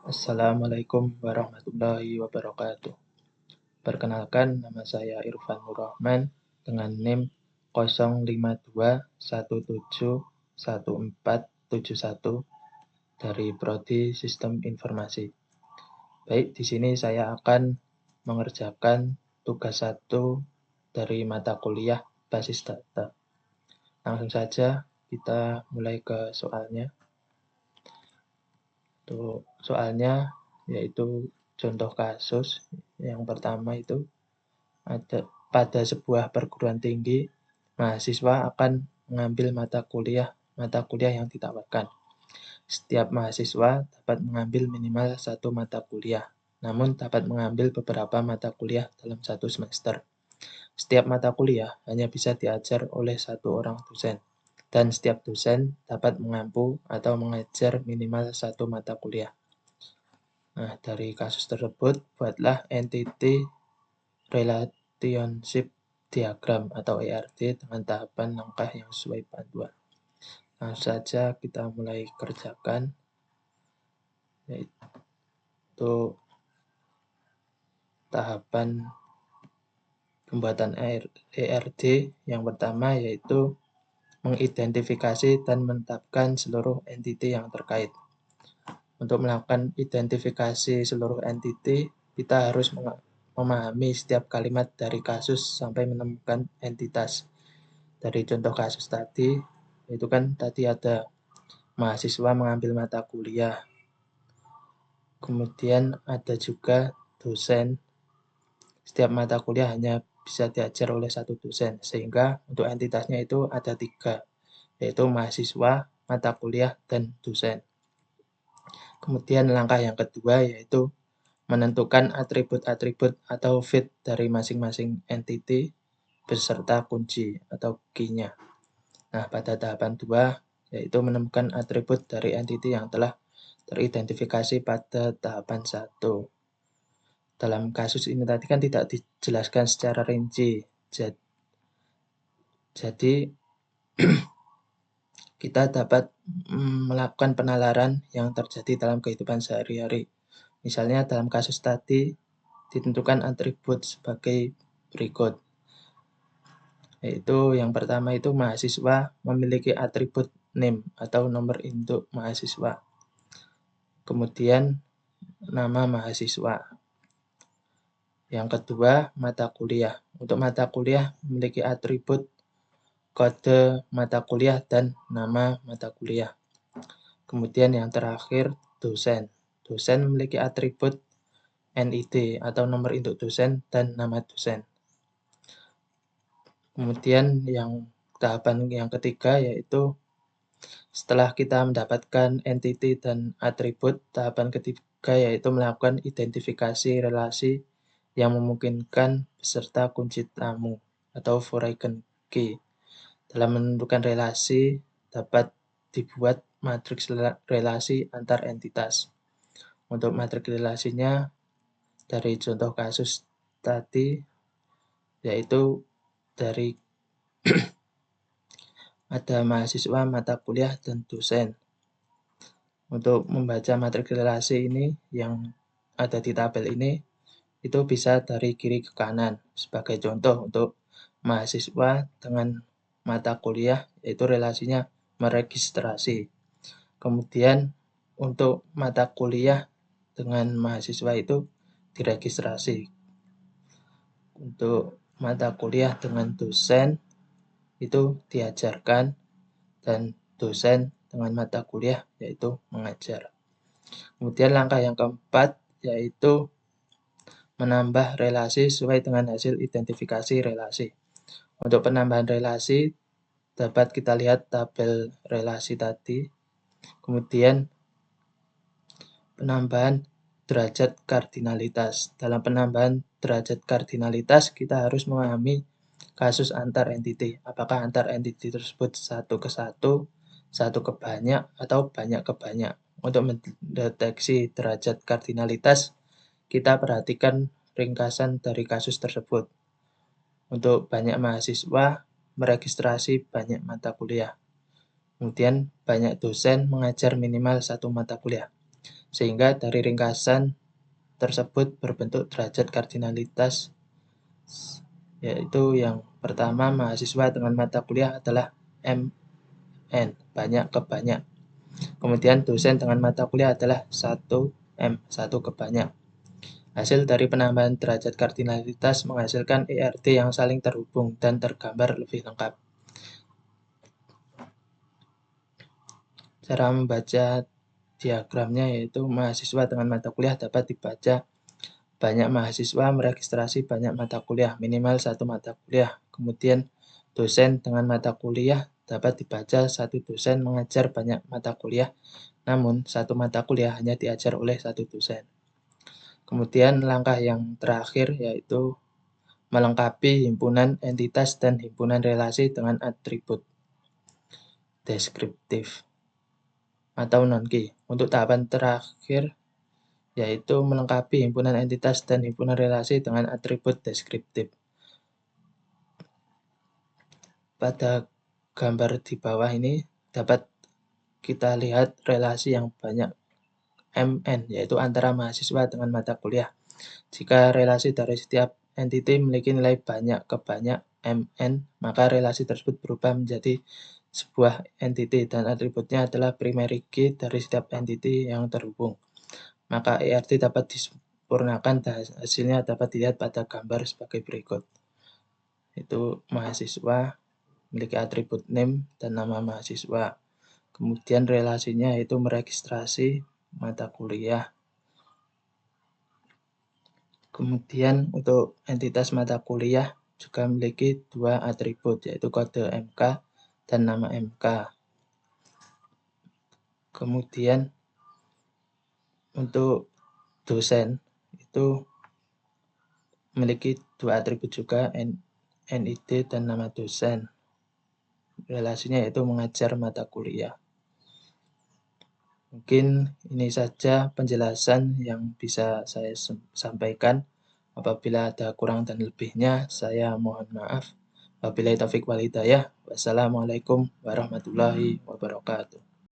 Assalamualaikum warahmatullahi wabarakatuh. Perkenalkan, nama saya Irfan Nur Rahman dengan NIM 052171471 dari Prodi Sistem Informasi. Baik, di sini saya akan mengerjakan tugas 1 dari mata kuliah Basis Data. Langsung saja kita mulai ke soalnya. Untuk soalnya yaitu contoh kasus. Yang pertama itu ada pada sebuah perguruan tinggi, mahasiswa akan mengambil mata kuliah yang ditawarkan. Setiap mahasiswa dapat mengambil minimal satu mata kuliah, namun dapat mengambil beberapa mata kuliah dalam satu semester. Setiap mata kuliah hanya bisa diajar oleh satu orang dosen, dan setiap dosen dapat mengampu atau mengajar minimal satu mata kuliah. Nah, dari kasus tersebut, buatlah entity relationship diagram atau ERD dengan tahapan langkah yang sesuai panduan. Langsung saja kita mulai kerjakan, yaitu tahapan pembuatan ERD yang pertama yaitu mengidentifikasi dan menetapkan seluruh entity yang terkait. Untuk melakukan identifikasi seluruh entity, kita harus memahami setiap kalimat dari kasus sampai menemukan entitas. Dari contoh kasus tadi, itu kan tadi ada mahasiswa mengambil mata kuliah. Kemudian ada juga dosen. Setiap mata kuliah hanya bisa diajar oleh satu dosen, sehingga untuk entitasnya itu ada 3, yaitu mahasiswa, mata kuliah, dan dosen. Kemudian langkah yang kedua yaitu menentukan atribut-atribut atau fit dari masing-masing entity beserta kunci atau key-nya. Nah, pada tahapan 2 yaitu menemukan atribut dari entity yang telah teridentifikasi pada tahapan 1. Dalam kasus ini tadi kan tidak dijelaskan secara rinci. Jadi kita dapat melakukan penalaran yang terjadi dalam kehidupan sehari-hari. Misalnya dalam kasus tadi ditentukan atribut sebagai berikut. Yaitu yang pertama itu mahasiswa memiliki atribut name atau nomor induk mahasiswa. Kemudian nama mahasiswa. Yang kedua, mata kuliah. Untuk mata kuliah memiliki atribut kode mata kuliah dan nama mata kuliah. Kemudian yang terakhir, dosen. Dosen memiliki atribut NID atau nomor induk dosen dan nama dosen. Kemudian yang tahapan yang ketiga yaitu setelah kita mendapatkan entity dan atribut, tahapan ketiga yaitu melakukan identifikasi relasi yang memungkinkan beserta kunci tamu atau foreign key. Dalam menentukan relasi dapat dibuat matriks relasi antar entitas. Untuk matriks relasinya dari contoh kasus tadi yaitu dari ada mahasiswa, mata kuliah, dan dosen. Untuk membaca matriks relasi ini yang ada di tabel ini, itu bisa dari kiri ke kanan. Sebagai contoh untuk mahasiswa dengan mata kuliah, yaitu relasinya meregistrasi. Kemudian untuk mata kuliah dengan mahasiswa itu diregistrasi. Untuk mata kuliah dengan dosen itu diajarkan, dan dosen dengan mata kuliah yaitu mengajar. Kemudian langkah yang keempat yaitu menambah relasi sesuai dengan hasil identifikasi relasi. Untuk penambahan relasi dapat kita lihat tabel relasi tadi. Kemudian penambahan derajat kardinalitas. Dalam penambahan derajat kardinalitas kita harus memahami kasus antar entity. Apakah antar entity tersebut satu ke banyak, atau banyak ke banyak. Untuk mendeteksi derajat kardinalitas, kita perhatikan ringkasan dari kasus tersebut. Untuk banyak mahasiswa meregistrasi banyak mata kuliah. Kemudian banyak dosen mengajar minimal satu mata kuliah. Sehingga dari ringkasan tersebut berbentuk derajat kardinalitas, yaitu yang pertama mahasiswa dengan mata kuliah adalah MN, banyak ke banyak. Kemudian dosen dengan mata kuliah adalah 1M, satu ke banyak. Hasil dari penambahan derajat kardinalitas menghasilkan ERD yang saling terhubung dan tergambar lebih lengkap. Cara membaca diagramnya yaitu mahasiswa dengan mata kuliah dapat dibaca banyak mahasiswa meregistrasi banyak mata kuliah, minimal satu mata kuliah. Kemudian dosen dengan mata kuliah dapat dibaca satu dosen mengajar banyak mata kuliah, namun satu mata kuliah hanya diajar oleh satu dosen. Kemudian langkah yang terakhir yaitu melengkapi himpunan entitas dan himpunan relasi dengan atribut deskriptif atau non-key. Untuk tahapan terakhir yaitu melengkapi himpunan entitas dan himpunan relasi dengan atribut deskriptif. Pada gambar di bawah ini dapat kita lihat relasi yang banyak MN, yaitu antara mahasiswa dengan mata kuliah. Jika relasi dari setiap entiti memiliki nilai banyak ke banyak MN, maka relasi tersebut berubah menjadi sebuah entiti dan atributnya adalah primary key dari setiap entiti yang terhubung. Maka ERD dapat disempurnakan dan hasilnya dapat dilihat pada gambar sebagai berikut. Itu mahasiswa memiliki atribut name dan nama mahasiswa. Kemudian relasinya yaitu meregistrasi mata kuliah. Kemudian untuk entitas mata kuliah juga memiliki dua atribut, yaitu kode MK dan nama MK. Kemudian untuk dosen itu memiliki dua atribut juga, NID dan nama dosen. Relasinya yaitu mengajar mata kuliah. Mungkin ini saja penjelasan yang bisa saya sampaikan. Apabila ada kurang dan lebihnya, saya mohon maaf. Wabillahi taufiq wal hidayah. Wassalamualaikum warahmatullahi wabarakatuh.